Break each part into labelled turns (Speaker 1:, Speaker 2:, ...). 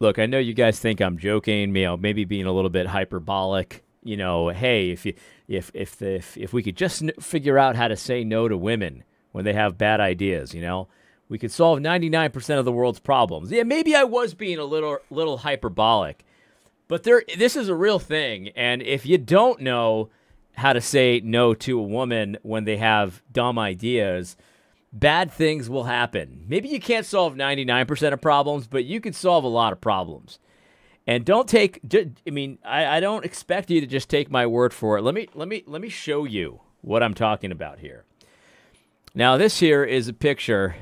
Speaker 1: look, I know you guys think I'm joking, maybe being a little bit hyperbolic. Hey, if we could just figure out how to say no to women when they have bad ideas, we could solve 99% of the world's problems. Yeah, maybe I was being a little hyperbolic, but this is a real thing. And if you don't know how to say no to a woman when they have dumb ideas, bad things will happen. Maybe you can't solve 99% of problems, but you can solve a lot of problems. And I don't expect you to just take my word for it. Let me show you what I'm talking about here. Now, this here is a picture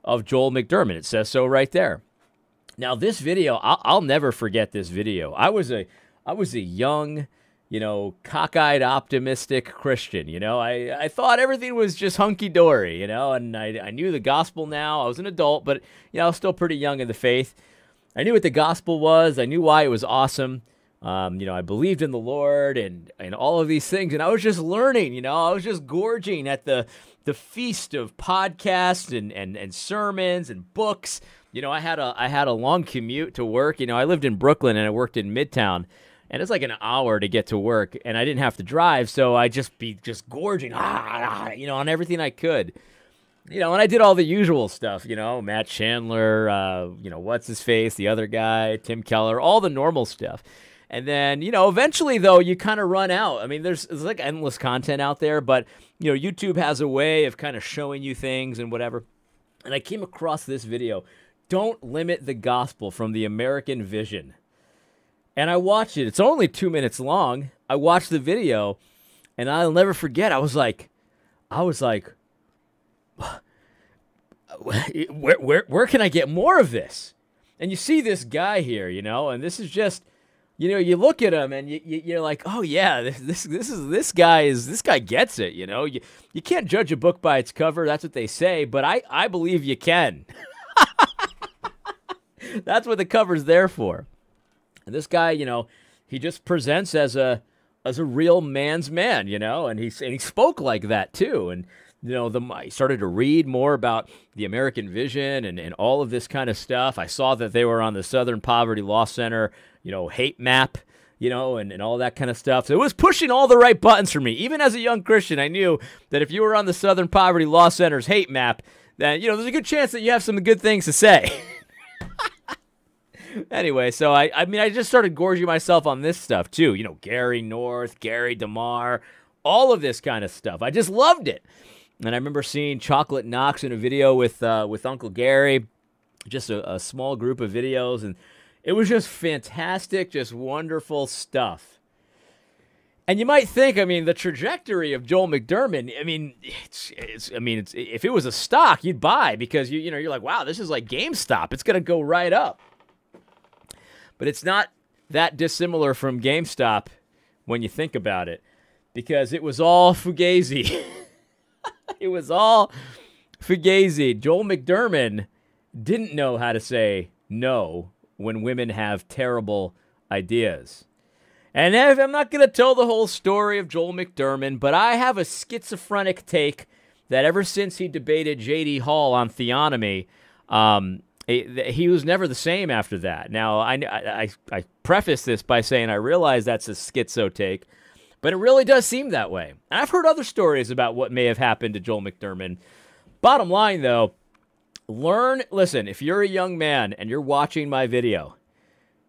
Speaker 1: of Joel McDermott. It says so right there. Now, this video, I'll never forget this video. I was a young, cockeyed, optimistic Christian. I thought everything was just hunky-dory, and I knew the gospel now. I was an adult, but, I was still pretty young in the faith. I knew what the gospel was. I knew why it was awesome. I believed in the Lord and all of these things, and I was just learning, I was just gorging at the feast of podcasts and sermons and books. I had a long commute to work. I lived in Brooklyn and I worked in Midtown. And it's like an hour to get to work, and I didn't have to drive, so I'd just be gorging, on everything I could. And I did all the usual stuff, Matt Chandler, what's his face, the other guy, Tim Keller, all the normal stuff. And then, eventually, though, you kind of run out. I mean, there's like endless content out there, but, YouTube has a way of kind of showing you things and whatever. And I came across this video, Don't Limit the Gospel from the American Vision. And I watched it. It's only 2 minutes long. I watched the video, and I'll never forget. I was like, where can I get more of this? And you see this guy here, and this is just, you look at him and you're like, oh yeah, this guy gets it. You can't judge a book by its cover. That's what they say, but I believe you can. That's what the cover's there for. And this guy, he just presents as a real man's man, and he spoke like that too. And I started to read more about the American Vision and all of this kind of stuff. I saw that they were on the Southern Poverty Law Center, hate map, and all that kind of stuff. So it was pushing all the right buttons for me. Even as a young Christian, I knew that if you were on the Southern Poverty Law Center's hate map, then there's a good chance that you have some good things to say. Anyway, so I just started gorging myself on this stuff too. Gary North, Gary DeMar, all of this kind of stuff. I just loved it. And I remember seeing Chocolate Knox in a video with Uncle Gary, just a small group of videos, and it was just fantastic, just wonderful stuff. And you might think, the trajectory of Joel McDermott, if it was a stock, you'd buy because you're like, wow, this is like GameStop. It's gonna go right up. But it's not that dissimilar from GameStop when you think about it, because it was all fugazi. It was all fugazi. Joel McDermott didn't know how to say no when women have terrible ideas. And I'm not going to tell the whole story of Joel McDermott, but I have a schizophrenic take that ever since he debated J.D. Hall on theonomy, he was never the same after that. Now, I preface this by saying I realize that's a schizo take, but it really does seem that way. And I've heard other stories about what may have happened to Joel McDermott. Bottom line, though, listen, if you're a young man and you're watching my video,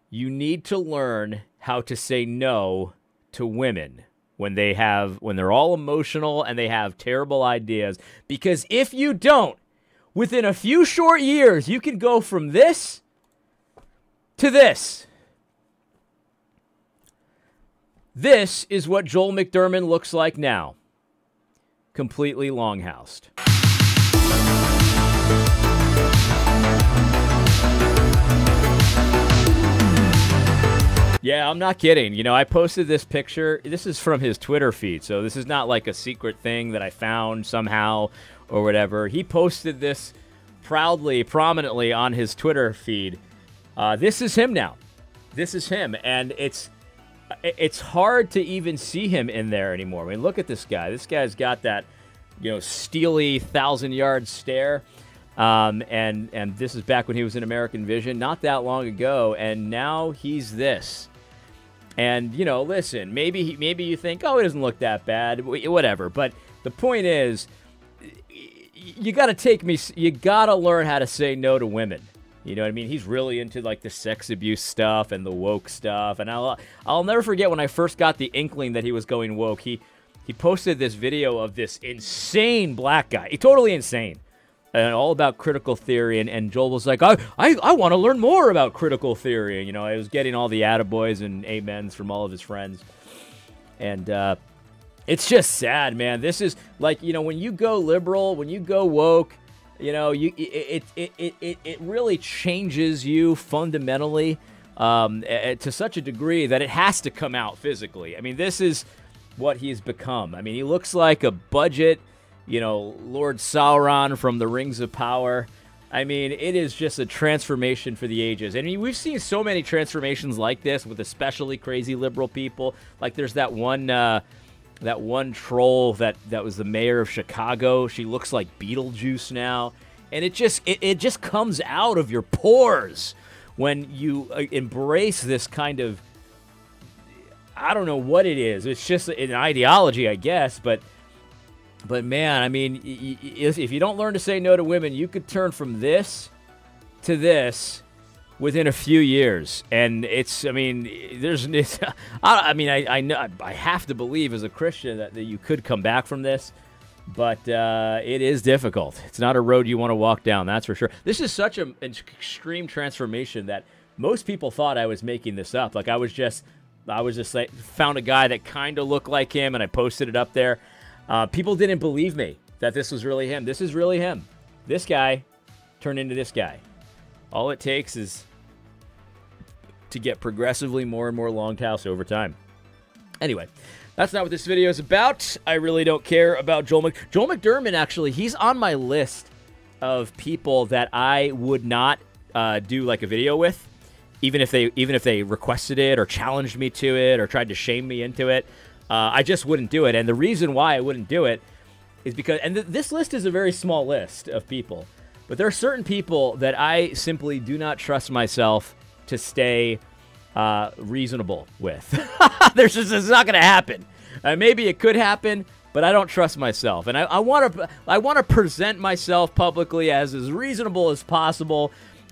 Speaker 1: you need to learn how to say no to women when they're all emotional and they have terrible ideas. Because if you don't, within a few short years, you can go from this to this. This is what Joel McDermott looks like now. Completely longhoused. Yeah, I'm not kidding. I posted this picture. This is from his Twitter feed, so this is not like a secret thing that I found somehow or whatever. He posted this proudly, prominently on his Twitter feed. This is him now. This is him, and it's hard to even see him in there anymore. Look at this guy. This guy's got that, steely 1,000-yard stare. And this is back when he was in American Vision, not that long ago, and now he's this. And, you know, listen, maybe you think, oh, it doesn't look that bad, whatever. But the point is, you got to learn how to say no to women. You know what I mean? He's really into like the sex abuse stuff and the woke stuff. And I'll never forget when I first got the inkling that he was going woke. He posted this video of this insane black guy. Totally insane. And all about critical theory. And Joel was like, I want to learn more about critical theory. And, you know, I was getting all the attaboys and amens from all of his friends. And it's just sad, man. This is like, you know, when you go liberal, when you go woke, you know, it really changes you fundamentally to such a degree that it has to come out physically. I mean, this is what he's become. I mean, he looks like a budget, you know, Lord Sauron from the Rings of Power. I mean, it is just a transformation for the ages. I mean, we've seen so many transformations like this with especially crazy liberal people. Like there's that one troll that was the mayor of Chicago. She looks like Beetlejuice now. And it just comes out of your pores when you embrace this kind of, I don't know what it is. It's just an ideology, I guess. But man, I mean, if you don't learn to say no to women, you could turn from this to this within a few years. And I know I have to believe as a Christian that you could come back from this, but it is difficult. It's not a road you want to walk down, that's for sure. This is such an extreme transformation that most people thought I was making this up. Like I was just like, found a guy that kind of looked like him and I posted it up there. People didn't believe me that this was really him. This is really him. This guy turned into this guy. All it takes is to get progressively more and more long touse over time. Anyway, that's not what this video is about. I really don't care about Joel McDermott. Actually, he's on my list of people that I would not do like a video with, even if they requested it or challenged me to it or tried to shame me into it. I just wouldn't do it. And the reason why I wouldn't do it is because, and this list is a very small list of people, but there are certain people that I simply do not trust myself to stay reasonable with. It's not going to happen. Maybe it could happen, but I don't trust myself. And I want to present myself publicly as reasonable as possible.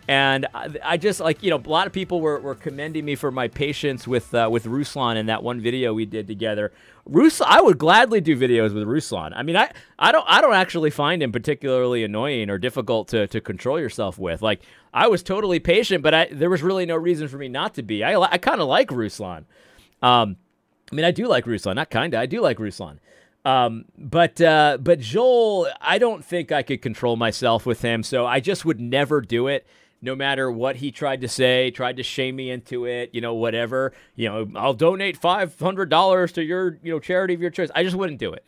Speaker 1: And I just, like, you know, a lot of people were commending me for my patience with Ruslan in that one video we did together. I would gladly do videos with Ruslan. I mean, I don't actually find him particularly annoying or difficult to control yourself with. Like, I was totally patient, but there was really no reason for me not to be. I kind of like Ruslan. I mean, I do like Ruslan. Not kind of. I do like Ruslan. But Joel, I don't think I could control myself with him, so I just would never do it. No matter what he tried to say, tried to shame me into it, you know, whatever, you know, I'll donate $500 to your, you know, charity of your choice. I just wouldn't do it.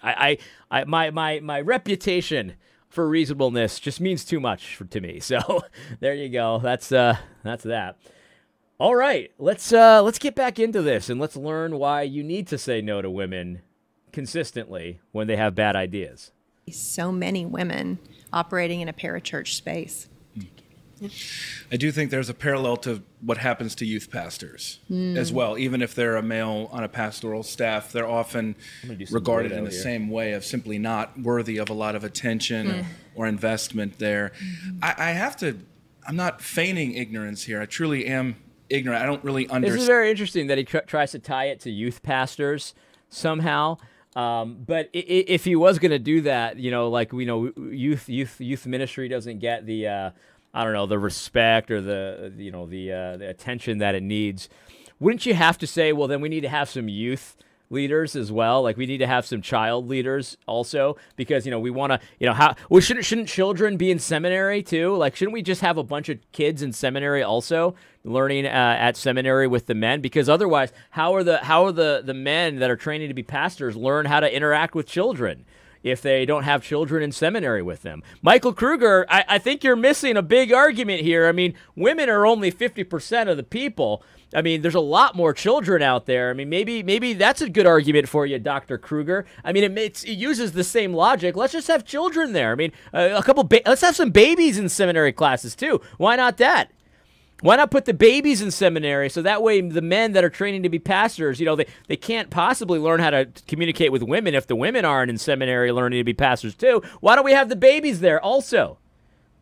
Speaker 1: My reputation for reasonableness just means too much to me. So there you go. That's that. All right, let's get back into this and let's learn why you need to say no to women consistently when they have bad ideas.
Speaker 2: So many women operating in a parachurch space.
Speaker 3: I do think there's a parallel to what happens to youth pastors as well. Even if they're a male on a pastoral staff, they're often regarded in the same way of simply not worthy of a lot of attention or investment there. I'm not feigning ignorance here. I truly am ignorant. I don't really understand.
Speaker 1: This is very interesting that he tries to tie it to youth pastors somehow. But if he was going to do that, you know, like, we know, youth ministry doesn't get the I don't know, the respect or the attention that it needs. Wouldn't you have to say, well, then we need to have some youth leaders as well? Like, we need to have some child leaders also, because, you know, we want to, you know, shouldn't children be in seminary too? Like, shouldn't we just have a bunch of kids in seminary also learning at seminary with the men? Because otherwise, how are the men that are training to be pastors learn how to interact with children? if they don't have children in seminary with them. Michael Kruger, I think you're missing a big argument here. I mean, women are only 50% of the people. I mean, there's a lot more children out there. I mean, maybe that's a good argument for you, Dr. Kruger. I mean, it uses the same logic. Let's just have children there. I mean, let's have some babies in seminary classes too. Why not that? Why not put the babies in seminary so that way the men that are training to be pastors, they can't possibly learn how to communicate with women if the women aren't in seminary learning to be pastors too. Why don't we have the babies there also?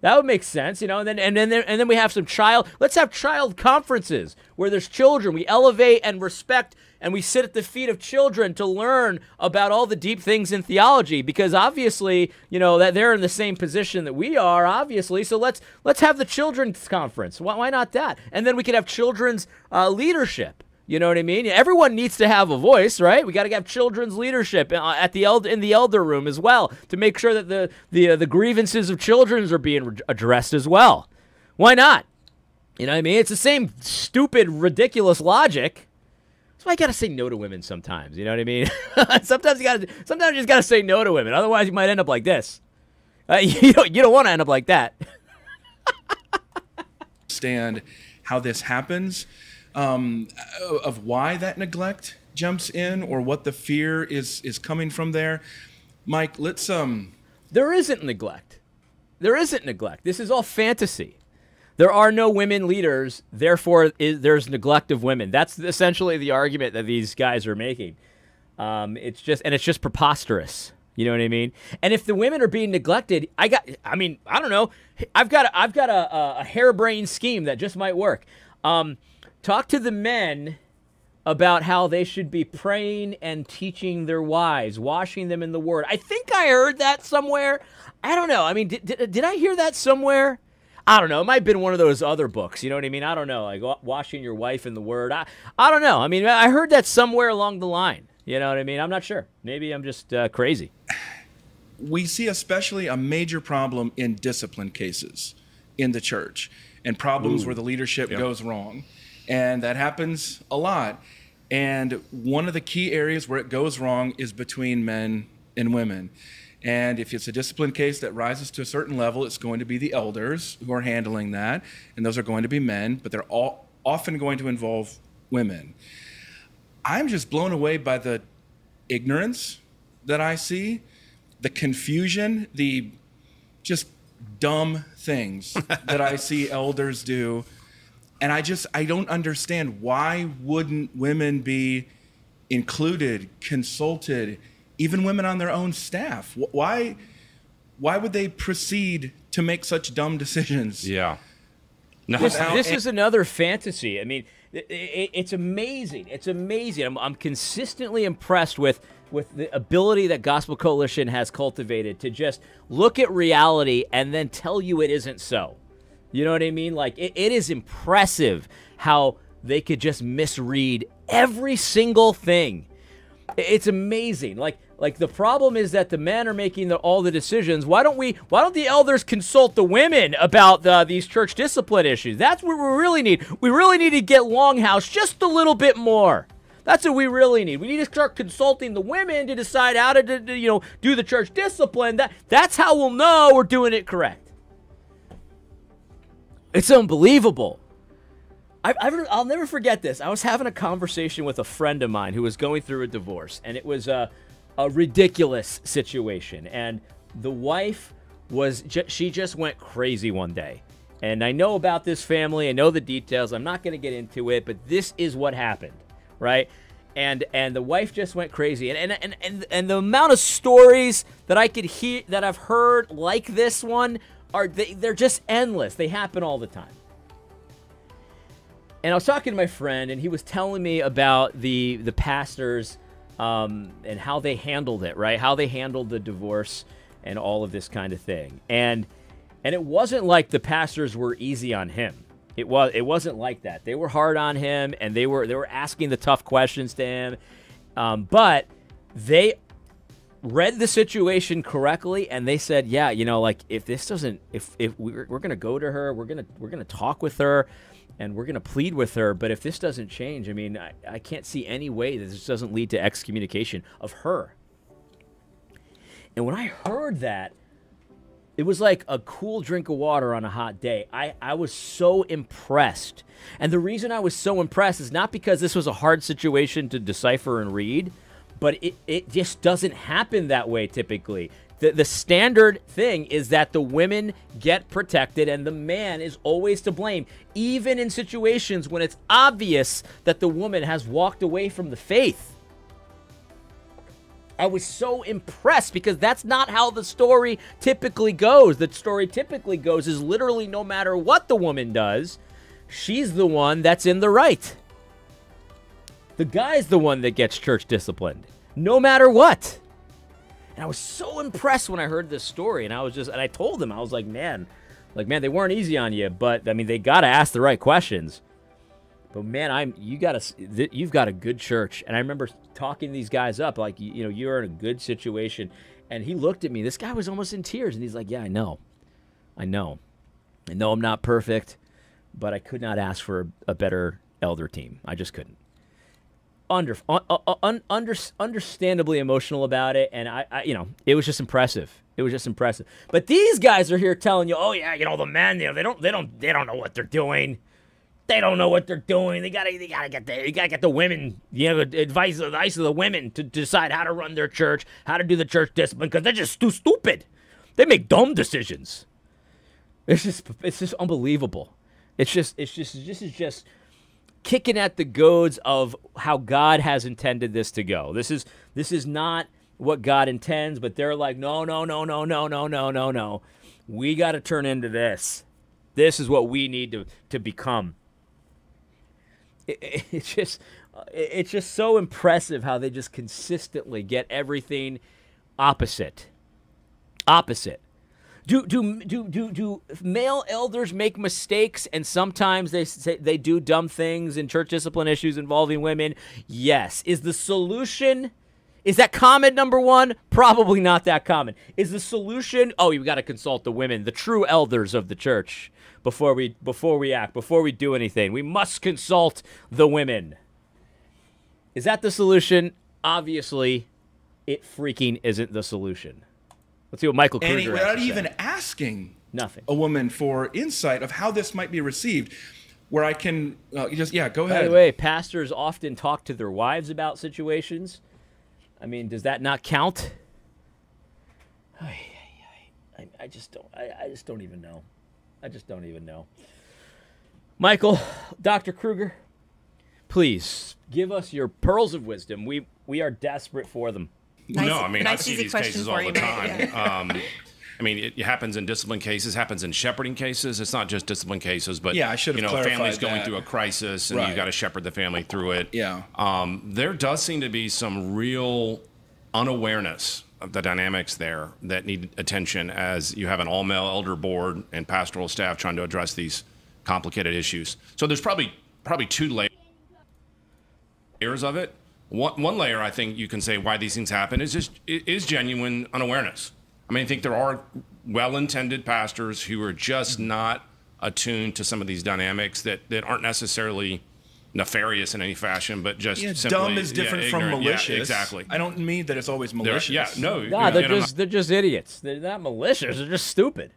Speaker 1: That would make sense, and then we have let's have child conferences where there's children. We elevate and respect, and we sit at the feet of children to learn about all the deep things in theology, because obviously, that they're in the same position that we are, obviously. So let's have the children's conference. Why not that? And then we could have children's leadership. You know what I mean? Everyone needs to have a voice, right? We got to have children's leadership in the elder room as well to make sure that the grievances of children are being addressed as well. Why not? You know what I mean? It's the same stupid, ridiculous logic. That's why I got to say no to women sometimes. You know what I mean? Sometimes you just got to say no to women. Otherwise, you might end up like this. You don't want to end up like that.
Speaker 3: Understand how this happens. Of why that neglect jumps in, or what the fear is coming from there. Mike, let's
Speaker 1: There isn't neglect. This is all fantasy. There are no women leaders, therefore there's neglect of women. That's essentially the argument that these guys are making. It's just preposterous. You know what I mean? And if the women are being neglected, I don't know. I've got a harebrained scheme that just might work. Talk to the men about how they should be praying and teaching their wives, washing them in the Word. I think I heard that somewhere. I don't know. I mean, did I hear that somewhere? I don't know. It might have been one of those other books. You know what I mean? I don't know. Like washing your wife in the Word. I don't know. I mean, I heard that somewhere along the line. You know what I mean? I'm not sure. Maybe I'm just crazy.
Speaker 3: We see especially a major problem in discipline cases in the church, and problems where the leadership goes wrong. And that happens a lot. And one of the key areas where it goes wrong is between men and women. And if it's a discipline case that rises to a certain level, it's going to be the elders who are handling that. And those are going to be men, but they're all often going to involve women. I'm just blown away by the ignorance that I see, the confusion, the just dumb things that I see elders do. And I don't understand, why wouldn't women be included, consulted, even women on their own staff? Why would they proceed to make such dumb decisions?
Speaker 4: Yeah.
Speaker 1: No. This is another fantasy. I mean, it's amazing. It's amazing. I'm consistently impressed with the ability that Gospel Coalition has cultivated to just look at reality and then tell you it isn't so. You know what I mean? Like, it is impressive how they could just misread every single thing. It's amazing. Like the problem is that the men are making all the decisions. Why don't the elders consult the women about these church discipline issues? That's what we really need. We really need to get Longhouse just a little bit more. That's what we really need. We need to start consulting the women to decide how to do the church discipline. That's how we'll know we're doing it correct. It's unbelievable. I'll never forget this. I was having a conversation with a friend of mine who was going through a divorce, and it was a ridiculous situation. And the wife she just went crazy one day. And I know about this family. I know the details. I'm not going to get into it, but this is what happened, right? And the wife just went crazy. And the amount of stories that I could hear, that I've heard like this one, they're just endless. They happen all the time. And I was talking to my friend, and he was telling me about the pastors and how they handled it, right? How they handled the divorce and all of this kind of thing. And it wasn't like the pastors were easy on him. It wasn't like that. They were hard on him, and they were asking the tough questions to him. But they read the situation correctly, and they said, yeah, like if this doesn't, if we're going to go to her, we're going to talk with her, and we're going to plead with her. But if this doesn't change, I mean, I can't see any way that this doesn't lead to excommunication of her. And when I heard that, it was like a cool drink of water on a hot day. I was so impressed. And the reason I was so impressed is not because this was a hard situation to decipher and read, but it just doesn't happen that way typically. The standard thing is that the women get protected and the man is always to blame, even in situations when it's obvious that the woman has walked away from the faith. I was so impressed because that's not how the story typically goes. The story typically goes is literally no matter what the woman does, she's the one that's in the right. The guy's the one that gets church disciplined, no matter what. And I was so impressed when I heard this story, and I told him, I was like, man, they weren't easy on you, but I mean, they got to ask the right questions. But man, you've got a good church, and I remember talking these guys up, like, you're in a good situation. And he looked at me. This guy was almost in tears, and he's like, yeah, I know I'm not perfect, but I could not ask for a better elder team. I just couldn't. Understandably emotional about it, and it was just impressive. It was just impressive. But these guys are here telling you, oh yeah, the men, they don't know what they're doing. They don't know what they're doing. You gotta get the women, advice of the women to decide how to run their church, how to do the church discipline, because they're just too stupid. They make dumb decisions. It's just unbelievable. This is just kicking at the goads of how God has intended this to go. This is not what God intends, but they're like, no. We got to turn into this. This is what we need to become. It's just so impressive how they just consistently get everything opposite. Do male elders make mistakes, and sometimes they do dumb things in church discipline issues involving women? Yes. Is the solution, is that common, number one? Probably not that common. Is the solution, you've got to consult the women, the true elders of the church, before we act, before we do anything? We must consult the women. Is that the solution? Obviously, it freaking isn't the solution. Let's see what Michael Kruger has to say.
Speaker 3: Without even asking
Speaker 1: nothing,
Speaker 3: a woman for insight of how this might be received, where I can go ahead.
Speaker 1: By the way, pastors often talk to their wives about situations. I mean, does that not count? I just don't even know. I just don't even know. Michael, Dr. Kruger, please give us your pearls of wisdom. We are desperate for them.
Speaker 4: No, I mean, I see these cases all the time.
Speaker 2: Yeah.
Speaker 4: I mean, it happens in discipline cases, happens in shepherding cases. It's not just discipline cases, but
Speaker 3: I should have clarified
Speaker 4: family's going
Speaker 3: that.
Speaker 4: through a crisis, and you've got to shepherd the family through it.
Speaker 3: Yeah.
Speaker 4: There does seem to be some real unawareness of the dynamics there that need attention as you have an all-male elder board and pastoral staff trying to address these complicated issues. So there's probably two layers of it. One layer, I think you can say why these things happen is genuine unawareness. I mean, I think there are well-intended pastors who are just not attuned to some of these dynamics that aren't necessarily nefarious in any fashion, but just simply
Speaker 3: dumb is different from
Speaker 4: ignorant.
Speaker 3: malicious.
Speaker 4: Yeah, exactly.
Speaker 3: I don't mean that it's always malicious.
Speaker 1: They're just idiots. They're not malicious. They're just stupid.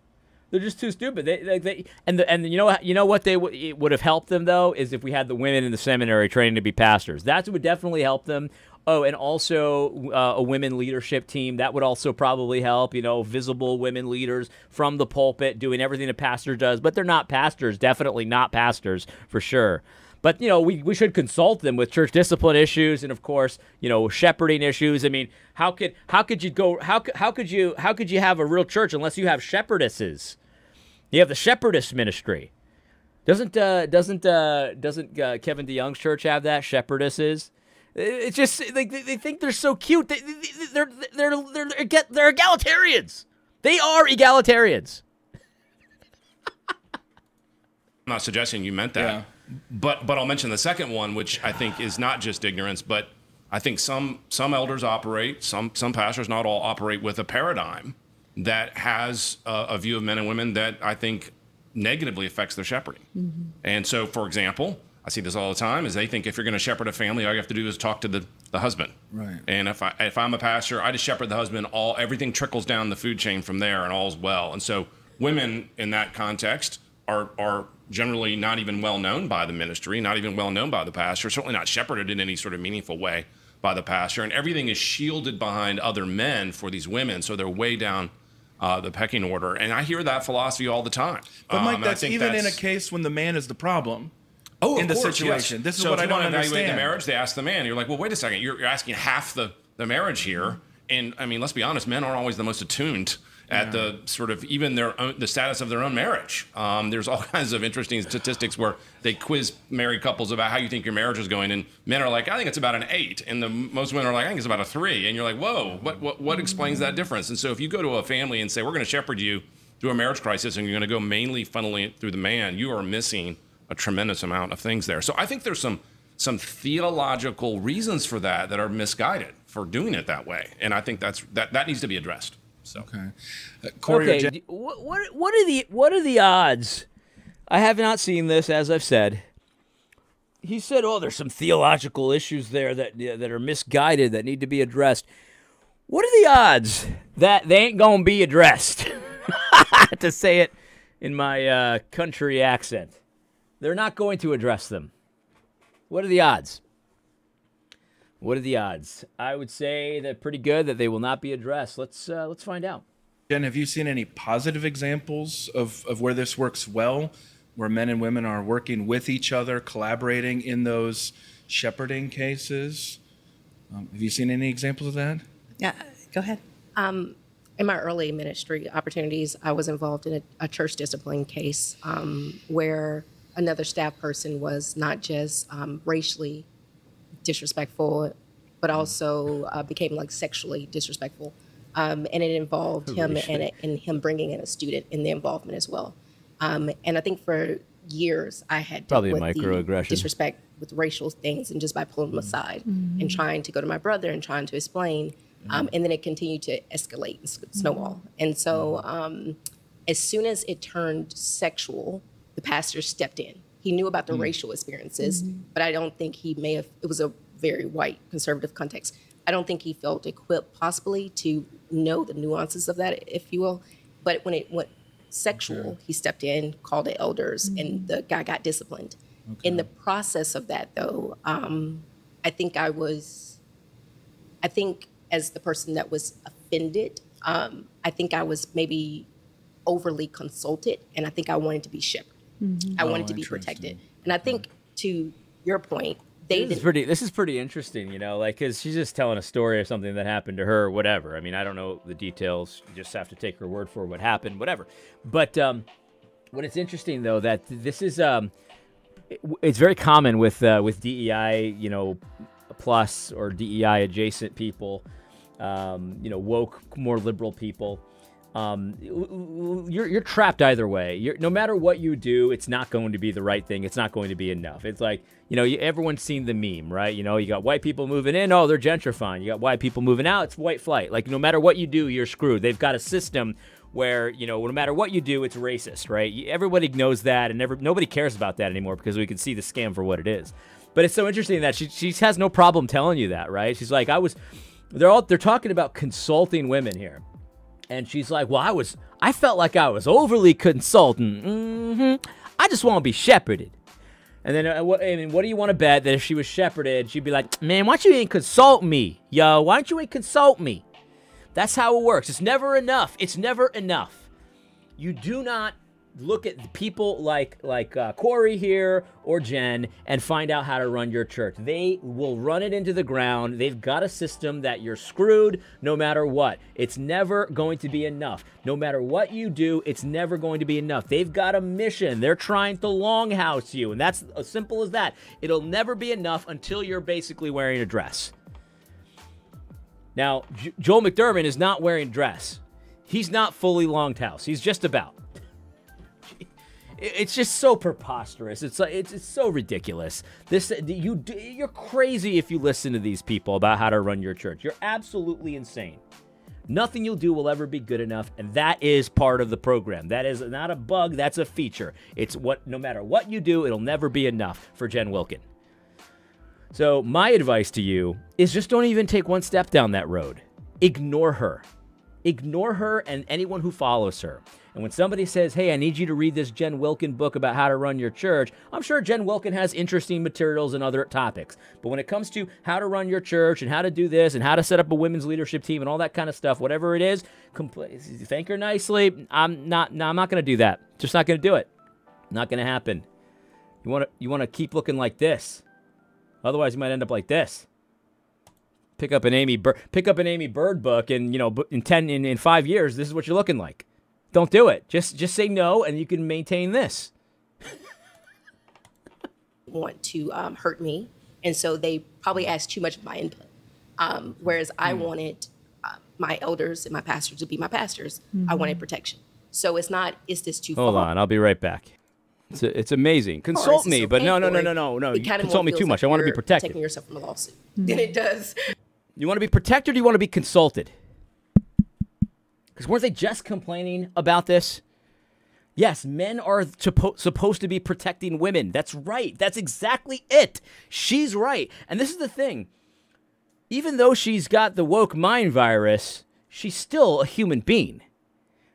Speaker 1: They're just too stupid. And you know what would have helped them though is if we had the women in the seminary training to be pastors. That would definitely help them. Oh, and also a women leadership team that would also probably help. Visible women leaders from the pulpit doing everything a pastor does, but they're not pastors. Definitely not pastors for sure. But we should consult them with church discipline issues and of course shepherding issues. I mean, how could you have a real church unless you have shepherdesses? You have the shepherdess ministry. Doesn't Kevin DeYoung's church have that, shepherdesses? It's just they think they're so cute. They're egalitarians. They are egalitarians.
Speaker 4: I'm not suggesting you meant that.
Speaker 3: Yeah.
Speaker 4: But I'll mention the second one, which I think is not just ignorance, but I think some elders operate, some pastors, not all, operate with a paradigm that has a view of men and women that I think negatively affects their shepherding. Mm-hmm. And so, for example, I see this all the time, is they think if you're going to shepherd a family, all you have to do is talk to the husband.
Speaker 3: Right.
Speaker 4: And if I'm a pastor, I just shepherd the husband. Everything trickles down the food chain from there, and all's well. And so women in that context are generally not even well known by the ministry, not even well known by the pastor, certainly not shepherded in any sort of meaningful way by the pastor. And everything is shielded behind other men for these women, so they're way down the pecking order. And I hear that philosophy all the time.
Speaker 3: But Mike, that's even in a case when the man is the problem.
Speaker 4: Oh,
Speaker 3: in the
Speaker 4: course,
Speaker 3: situation.
Speaker 4: Yes.
Speaker 3: This is
Speaker 4: so
Speaker 3: what I don't
Speaker 4: evaluate
Speaker 3: understand.
Speaker 4: The marriage, they ask the man. You're like, well, wait a second. You're asking half the marriage here. And I mean, let's be honest. Men aren't always the most attuned at the sort of even the status of their own marriage. There's all kinds of interesting statistics where they quiz married couples about how you think your marriage is going, and men are like, I think it's about an 8, and most women are like, I think it's about a 3, and you're like, whoa, what explains that difference? And so if you go to a family and say, we're going to shepherd you through a marriage crisis, and you're going to go mainly funneling it through the man, you are missing a tremendous amount of things there. So I think there's some theological reasons for that are misguided for doing it that way, and I think that needs to be addressed. So.
Speaker 3: Okay, Corey.
Speaker 1: Okay, what are the odds? I have not seen this, as I've said. He said, "Oh, there's some theological issues there that are misguided that need to be addressed." What are the odds that they ain't gonna be addressed? To say it in my country accent. They're not going to address them. What are the odds? What are the odds? I would say they're pretty good that they will not be addressed. Let's find out.
Speaker 3: Jen, have you seen any positive examples of where this works well, where men and women are working with each other, collaborating in those shepherding cases? Have you seen any examples of that?
Speaker 2: Yeah, go ahead.
Speaker 5: In my early ministry opportunities, I was involved in a church discipline case where another staff person was not just racially disrespectful, but also became like sexually disrespectful. And it involved him and him bringing in a student in the involvement as well. And I think for years I had dealt
Speaker 1: Probably a
Speaker 5: with the
Speaker 1: microaggression.
Speaker 5: disrespect with racial things, and just by pulling them aside and trying to go to my brother and trying to explain. And then it continued to escalate and snowball. And so as soon as it turned sexual, the pastor stepped in. He knew about the racial experiences, but I don't think he may have, it was a very white conservative context. I don't think he felt equipped possibly to know the nuances of that, if you will. But when it went sexual, he stepped in, called the elders, and the guy got disciplined. In the process of that, though, I think as the person that was offended, I think I was maybe overly consulted, and I think I wanted to be shepherded. I wanted to be protected. And I think, to your point,
Speaker 1: this is pretty interesting, like, because she's just telling a story of something that happened to her or whatever. I mean, I don't know the details. You just have to take her word for what happened, whatever. But what it's interesting, though, that this is it's very common with DEI, plus or DEI adjacent people, woke, more liberal people. You're trapped either way. No matter what you do, it's not going to be the right thing. It's not going to be enough. It's like, everyone's seen the meme, right? You got white people moving in, oh, they're gentrifying. You got white people moving out, it's white flight. Like, no matter what you do, you're screwed. They've got a system where, no matter what you do, it's racist, right? Everybody knows that, and nobody cares about that anymore because we can see the scam for what it is. But it's so interesting that she has no problem telling you that, right? She's like, they're talking about consulting women here. And she's like, well, I felt like I was overly consulting. I just want to be shepherded. And then, what do you want to bet that if she was shepherded, she'd be like, man, why don't you ain't consult me? Yo, why don't you ain't consult me? That's how it works. It's never enough. It's never enough. You do not look at people like Corey here or Jen and find out how to run your church. They will run it into the ground. They've got a system that you're screwed no matter what. It's never going to be enough. No matter what you do, it's never going to be enough. They've got a mission. They're trying to longhouse you, and that's as simple as that. It'll never be enough until you're basically wearing a dress. Now, Joel McDermott is not wearing a dress. He's not fully longhouse. He's just about. It's just so preposterous. It's so ridiculous. You're crazy if you listen to these people about how to run your church. You're absolutely insane. Nothing you'll do will ever be good enough, and that is part of the program. That is not a bug, that's a feature. It's what, no matter what you do, it'll never be enough for Jen Wilkin. So my advice to you is just don't even take one step down that road. Ignore her. Ignore her and anyone who follows her. And when somebody says, hey, I need you to read this Jen Wilkin book about how to run your church, I'm sure Jen Wilkin has interesting materials and other topics. But when it comes to how to run your church and how to do this and how to set up a women's leadership team and all that kind of stuff, whatever it is, thank her nicely. I'm not going to do that. Just not going to do it. Not going to happen. You want to keep looking like this. Otherwise, you might end up like this. Pick up an Amy Bird book, and in 5 years, this is what you're looking like. Don't do it. Just say no, and you can maintain this.
Speaker 5: Want to hurt me, and so they probably asked too much of my input. Whereas I wanted my elders and my pastors to be my pastors. I wanted protection. So it's not, is this too far?
Speaker 1: Hold on, I'll be right back. It's amazing. Consult me, but no. You consult me too much. I want to be protected.
Speaker 5: Protecting yourself from a lawsuit. Then it does.
Speaker 1: You want to be protected, or do you want to be consulted? Because weren't they just complaining about this? Yes, men are supposed to be protecting women. That's right. That's exactly it. She's right. And this is the thing. Even though she's got the woke mind virus, she's still a human being.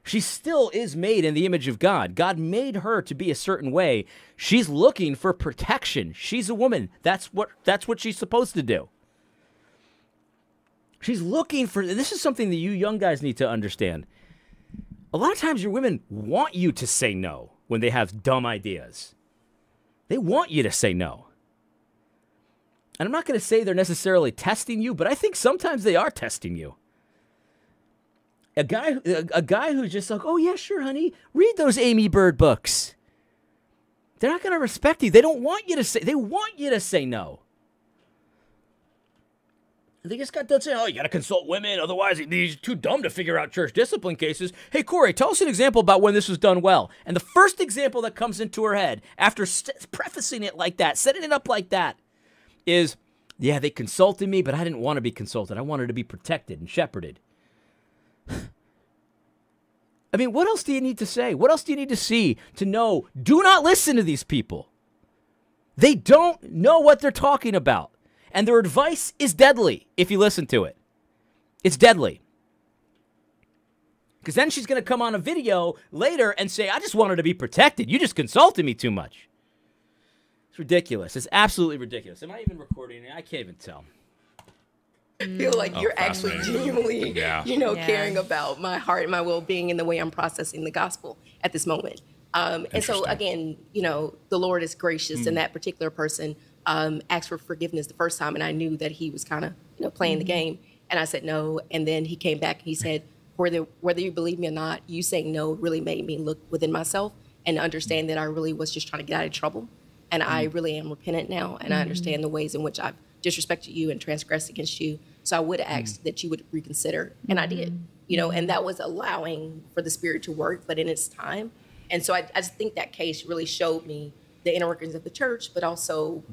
Speaker 1: She still is made in the image of God. God made her to be a certain way. She's looking for protection. She's a woman. That's what she's supposed to do. She's looking for, this is something that you young guys need to understand. A lot of times your women want you to say no when they have dumb ideas. They want you to say no. And I'm not going to say they're necessarily testing you, but I think sometimes they are testing you. A guy who's just like, oh yeah, sure, honey, read those Amy Bird books. They're not going to respect you. They don't want you to say, they want you to say no. They just got done saying, oh, you got to consult women, otherwise he's too dumb to figure out church discipline cases. Hey, Corey, tell us an example about when this was done well. And the first example that comes into her head, after prefacing it like that, setting it up like that, is, yeah, they consulted me, but I didn't want to be consulted. I wanted to be protected and shepherded. I mean, what else do you need to say? What else do you need to see to know? Do not listen to these people. They don't know what they're talking about. And their advice is deadly if you listen to it. It's deadly. Because then she's going to come on a video later and say, I just wanted to be protected. You just consulted me too much. It's ridiculous. It's absolutely ridiculous. Am I even recording it? I can't even tell.
Speaker 5: I feel like you're actually genuinely, caring about my heart and my well-being and the way I'm processing the gospel at this moment. And so, again, the Lord is gracious, and that particular person asked for forgiveness the first time, and I knew that he was kind of, playing the game. And I said no, and then he came back and he said, whether you believe me or not, you saying no really made me look within myself and understand that I really was just trying to get out of trouble. And I really am repentant now, and I understand the ways in which I've disrespected you and transgressed against you. So I would ask that you would reconsider, and I did, and that was allowing for the Spirit to work, but in its time. And so I just think that case really showed me the inner workings of the church, but also,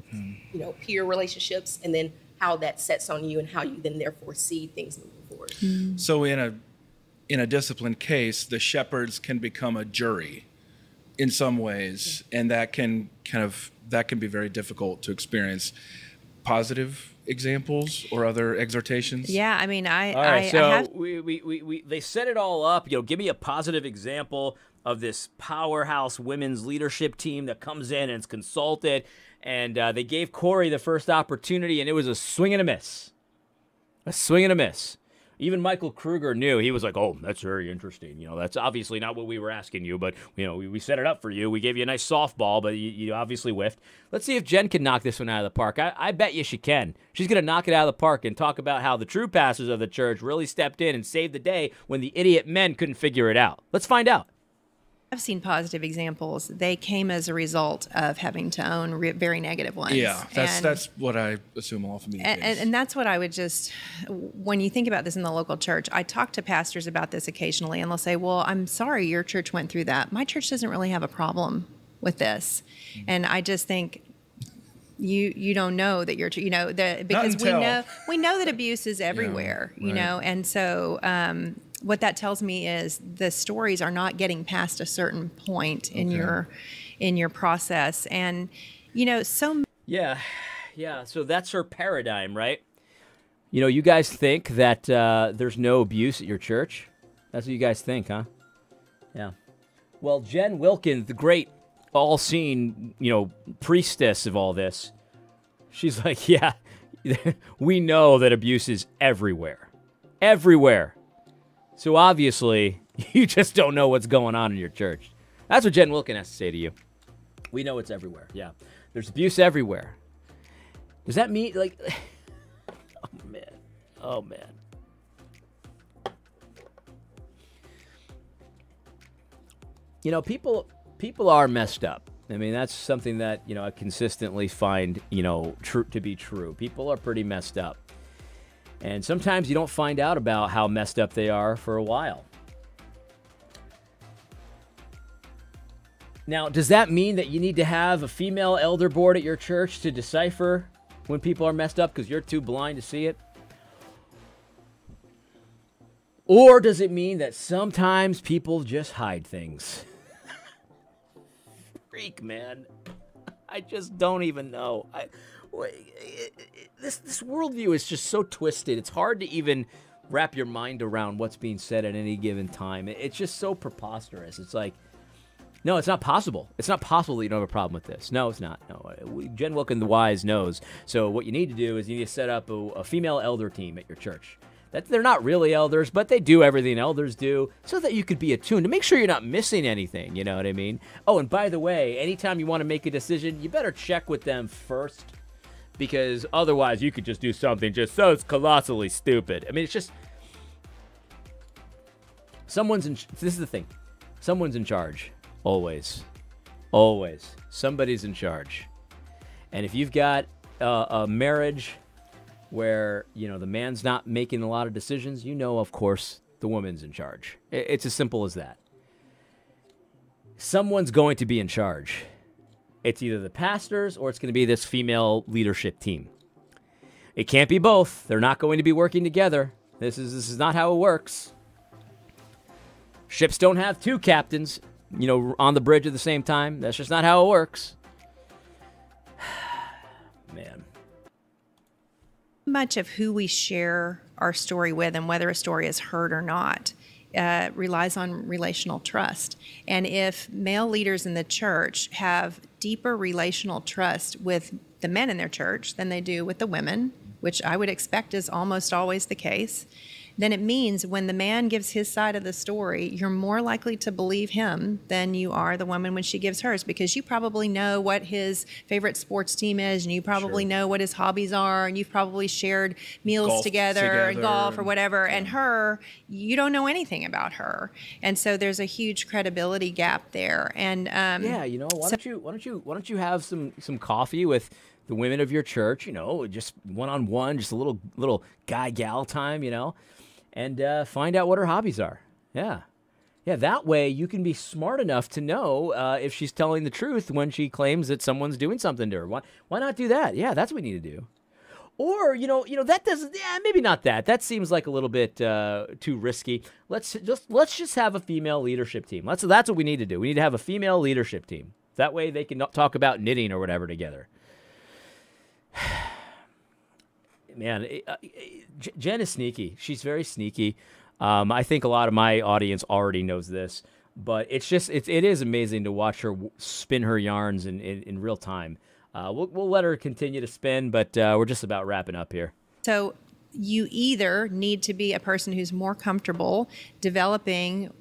Speaker 5: peer relationships, and then how that sets on you and how you then therefore see things moving forward.
Speaker 3: So in a disciplined case, the shepherds can become a jury in some ways, and that can be very difficult to experience. Positive examples or other exhortations?
Speaker 2: Yeah, I mean,
Speaker 1: they set it all up. Give me a positive example of this powerhouse women's leadership team that comes in and is consulted, and they gave Corey the first opportunity, and it was a swing and a miss. A swing and a miss. Even Michael Kruger knew. He was like, oh, that's very interesting. That's obviously not what we were asking you, but, we set it up for you. We gave you a nice softball, but you obviously whiffed. Let's see if Jen can knock this one out of the park. I bet you she can. She's going to knock it out of the park and talk about how the true pastors of the church really stepped in and saved the day when the idiot men couldn't figure it out. Let's find out.
Speaker 2: I've seen positive examples. They came as a result of having to own very negative ones.
Speaker 3: Yeah, that's what I assume will often be the case.
Speaker 2: And that's what I would when you think about this in the local church, I talk to pastors about this occasionally, and they'll say, well, I'm sorry your church went through that. My church doesn't really have a problem with this. And I just think, you don't know that because we know that abuse is everywhere,
Speaker 3: Yeah, right.
Speaker 2: and so what that tells me is the stories are not getting past a certain point in your process, and so
Speaker 1: Yeah. So that's her paradigm, right? You guys think that there's no abuse at your church? That's what you guys think, huh? Yeah. Well, Jen Wilkin, the great all-seeing, priestess of all this, she's like, yeah, we know that abuse is everywhere. Everywhere. So obviously, you just don't know what's going on in your church. That's what Jen Wilkin has to say to you. We know it's everywhere. Yeah. There's abuse everywhere. Does that mean, like... Oh, man. People are messed up. I mean, that's something that, I consistently find, true to be true. People are pretty messed up. And sometimes you don't find out about how messed up they are for a while. Now, does that mean that you need to have a female elder board at your church to decipher when people are messed up because you're too blind to see it? Or does it mean that sometimes people just hide things? Freak, man. I just don't even know. This worldview is just so twisted. It's hard to even wrap your mind around what's being said at any given time. It's just so preposterous. It's like, no, it's not possible. It's not possible that you don't have a problem with this. No, it's not. No, Jen Wilkin, the wise, knows. So what you need to do is you need to set up a female elder team at your church. They're not really elders, but they do everything elders do so that you could be attuned to make sure you're not missing anything. You know what I mean? Oh, and by the way, anytime you want to make a decision, you better check with them first, because otherwise you could just do something just so colossally stupid. I mean, it's just this is the thing. Someone's in charge. Always. Always. Somebody's in charge. And if you've got a marriage where, the man's not making a lot of decisions, of course, the woman's in charge. It's as simple as that. Someone's going to be in charge. It's either the pastors or it's going to be this female leadership team. It can't be both. They're not going to be working together. This is not how it works. Ships don't have two captains, on the bridge at the same time. That's just not how it works. Man.
Speaker 2: Much of who we share our story with and whether a story is heard or not relies on relational trust. And if male leaders in the church have deeper relational trust with the men in their church than they do with the women, which I would expect is almost always the case, then it means when the man gives his side of the story, you're more likely to believe him than you are the woman when she gives hers, because you probably know what his favorite sports team is, and you probably know what his hobbies are, and you've probably shared meals together and golf or whatever. And her, you don't know anything about her, and so there's a huge credibility gap there. And
Speaker 1: why don't you have some coffee with the women of your church? Just one-on-one, just a little guy-gal time, and find out what her hobbies are. Yeah. That way you can be smart enough to know if she's telling the truth when she claims that someone's doing something to her. Why not do that? Yeah, that's what we need to do. Or that doesn't. Yeah, maybe not that. That seems like a little bit too risky. Let's just have a female leadership team. That's what we need to do. We need to have a female leadership team. That way they can talk about knitting or whatever together. Man, Jen is sneaky. She's very sneaky. I think a lot of my audience already knows this, but it is amazing to watch her spin her yarns in real time. We'll let her continue to spin, but we're just about wrapping up here.
Speaker 2: So you either need to be a person who's more comfortable developing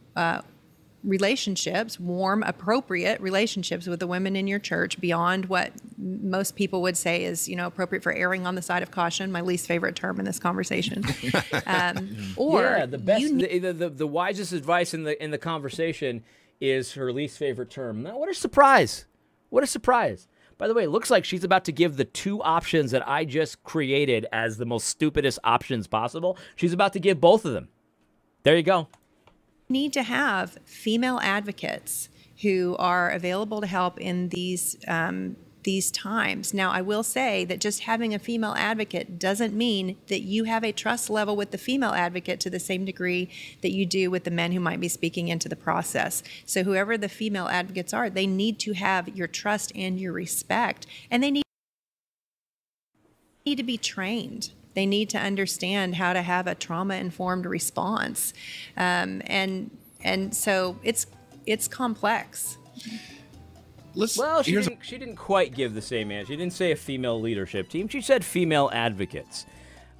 Speaker 2: relationships, warm, appropriate relationships with the women in your church beyond what most people would say is, appropriate for erring on the side of caution, my least favorite term in this conversation. Or
Speaker 1: the best, the wisest advice in the conversation is her least favorite term. Now, what a surprise! What a surprise! By the way, it looks like she's about to give the two options that I just created as the most stupidest options possible. She's about to give both of them. There you go.
Speaker 2: Need to have female advocates who are available to help in these these times. Now, I will say that just having a female advocate doesn't mean that you have a trust level with the female advocate to the same degree that you do with the men who might be speaking into the process. So whoever the female advocates are, they need to have your trust and your respect, and they need to be trained. They need to understand how to have a trauma-informed response. And so it's complex.
Speaker 1: Well, she didn't quite give the same answer. She didn't say a female leadership team. She said female advocates.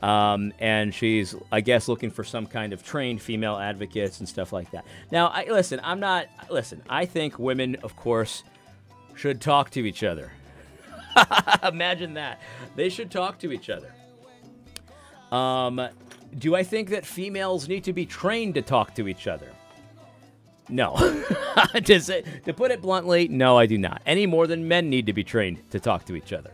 Speaker 1: And she's, I guess, looking for some kind of trained female advocates and stuff like that. Now, I think women, of course, should talk to each other. Imagine that. They should talk to each other. Do I think that females need to be trained to talk to each other? No. To put it bluntly, no, I do not. Any more than men need to be trained to talk to each other.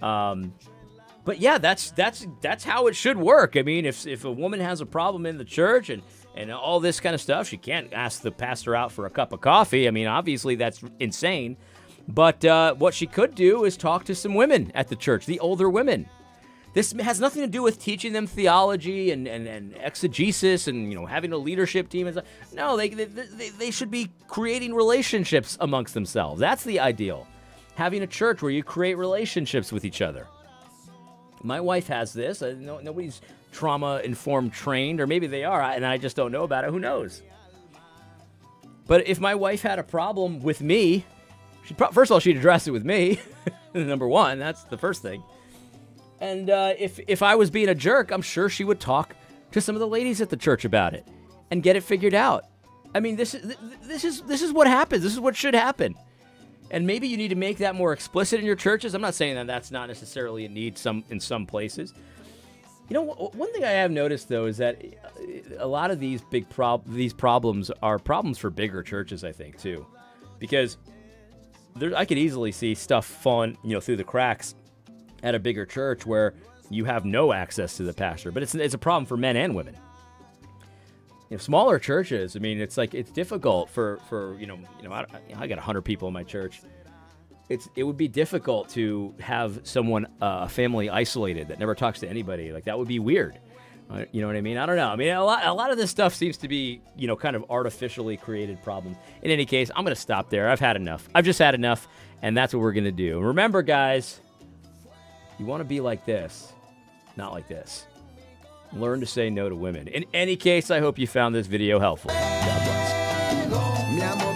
Speaker 1: But yeah, that's how it should work. I mean, if a woman has a problem in the church and all this kind of stuff, she can't ask the pastor out for a cup of coffee. I mean, obviously that's insane. But what she could do is talk to some women at the church, the older women. This has nothing to do with teaching them theology and exegesis and, having a leadership team and stuff. No, they should be creating relationships amongst themselves. That's the ideal. Having a church where you create relationships with each other. My wife has this. Nobody's trauma-informed trained, or maybe they are, and I just don't know about it. Who knows? But if my wife had a problem with me, first of all, she'd address it with me. Number one, that's the first thing. And if I was being a jerk, I'm sure she would talk to some of the ladies at the church about it and get it figured out. I mean, this is what happens. This is what should happen. And maybe you need to make that more explicit in your churches. I'm not saying that that's not necessarily a need in some places. One thing I have noticed, though, is that a lot of these these problems are problems for bigger churches, I think, too. Because I could easily see stuff falling, through the cracks at a bigger church where you have no access to the pastor. But it's a problem for men and women. Smaller churches, I mean, it's difficult for I got 100 people in my church. It would be difficult to have someone, a family isolated that never talks to anybody. Like, that would be weird. You know what I mean? I don't know. I mean, a lot of this stuff seems to be, kind of artificially created problems. In any case, I'm going to stop there. I've had enough. I've just had enough, and that's what we're going to do. And remember, guys, you want to be like this, not like this. Learn to say no to women. In any case, I hope you found this video helpful. God bless.